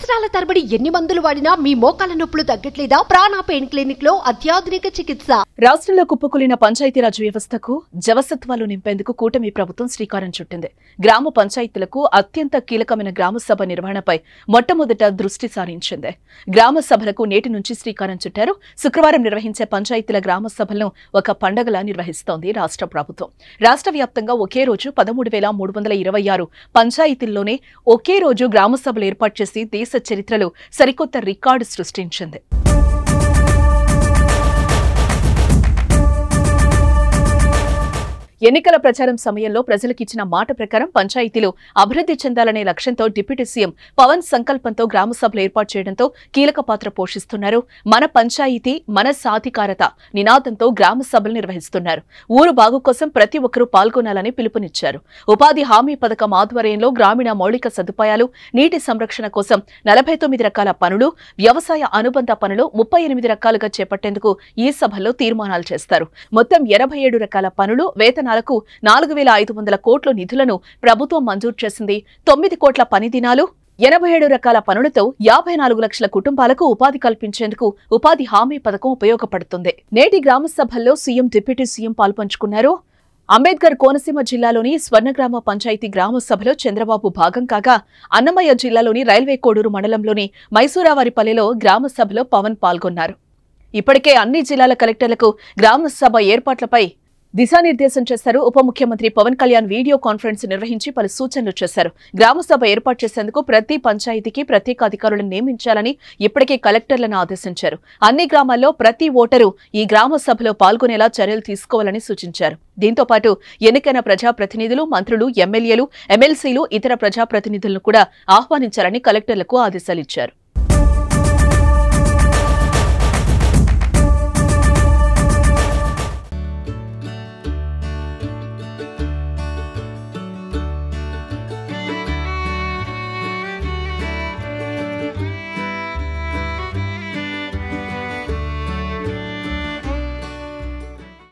సంవత్సరాల తరబడి ఎన్ని మందులు వాడినా మీ మోకాల నొప్పులు తగ్గట్లేదా? ప్రాణ పెయిన్ క్లినిక్ లో అత్యాధునిక చికిత్స. రాష్ట్రంలో కుప్పకూలిన పంచాయతీరాజ్ వ్యవస్థకు జవసత్వాలు నింపేందుకు కూటమి ప్రభుత్వం శ్రీకారం చుట్టింది. గ్రామ పంచాయతీలకు అత్యంత కీలకమైన గ్రామ సభ నిర్వహణపై మొట్టమొదట దృష్టి సారించింది. గ్రామ సభలకు నేటి నుంచి శ్రీకారం చుట్టారు. శుక్రవారం నిర్వహించే పంచాయతీల గ్రామ సభలను ఒక పండగలా నిర్వహిస్తోంది రాష్ట్ర ప్రభుత్వం. రాష్ట్ర వ్యాప్తంగా ఒకే రోజు 13,326 పంచాయతీల్లోనే ఒకే రోజు గ్రామ సభలు ఏర్పాటు చేసి దేశ చరిత్రలో సరికొత్త రికార్డు సృష్టించింది. ఎన్నికల ప్రచారం సమయంలో ప్రజలకిచ్చిన మాట ప్రకారం పంచాయతీలు అభివృద్ధి చెందాలనే లక్ష్యంతో డిప్యూటీ సీఎం పవన్ సంకల్పంతో గ్రామ సభలు ఏర్పాటు చేయడంతో కీలక పాత్ర పోషిస్తున్నారు. మన పంచాయతీ మన సాధికారత నినాదంతో గ్రామ సభలు నిర్వహిస్తున్నారు. ఊరు బాగు కోసం ప్రతి ఒక్కరూ పాల్గొనాలని పిలుపునిచ్చారు. ఉపాధి హామీ పథకం ఆధ్వర్యంలో గ్రామీణ మౌలిక సదుపాయాలు, నీటి సంరక్షణ కోసం 49 రకాల పనులు, వ్యవసాయ అనుబంధ పనులు 38 రకాలుగా చేపట్టేందుకు ఈ సభల్లో తీర్మానాలు చేస్తారు. మొత్తం 87 రకాల పనులు, వేతనాలకు 4,500 కోట్ల నిధులను ప్రభుత్వం మంజూరు చేసింది. 9 కోట్ల పని దినాలు, 87 రకాల పనులతో 54 లక్షల కుటుంబాలకు ఉపాధి కల్పించేందుకు ఉపాధి హామీ పథకం ఉపయోగపడుతుంది. నేటి గ్రామ సభల్లో సీఎం, డిప్యూటీ సీఎం పాల్పంచుకున్నారు. అంబేద్కర్ కోనసీమ జిల్లాలోని స్వర్ణగ్రామ పంచాయతీ గ్రామ సభలో చంద్రబాబు భాగం కాగా, అన్నమయ్య జిల్లాలోని రైల్వే కోడూరు మండలంలోని మైసూరావారిపల్లెలో గ్రామ సభలో పవన్ పాల్గొన్నారు. ఇప్పటికే అన్ని జిల్లాల కలెక్టర్లకు గ్రామ సభ ఏర్పాట్లపై దిశానిర్దేశం చేశారు. ఉప ముఖ్యమంత్రి పవన్ కళ్యాణ్ వీడియో కాన్ఫరెన్స్ నిర్వహించి పలు సూచనలు చేశారు. గ్రామ సభ ఏర్పాటు చేసేందుకు ప్రతి పంచాయతీకి ప్రత్యేక అధికారులను నియమించాలని ఇప్పటికే కలెక్టర్లను ఆదేశించారు. అన్ని గ్రామాల్లో ప్రతి ఓటరు ఈ గ్రామ సభలో పాల్గొనేలా చర్యలు తీసుకోవాలని సూచించారు. దీంతో పాటు ఎన్నికైన ప్రజాప్రతినిధులు, మంత్రులు, ఎమ్మెల్యేలు, ఎమ్మెల్సీలు, ఇతర ప్రజాప్రతినిధులను కూడా ఆహ్వానించాలని కలెక్టర్లకు ఆదేశాలిచ్చారు.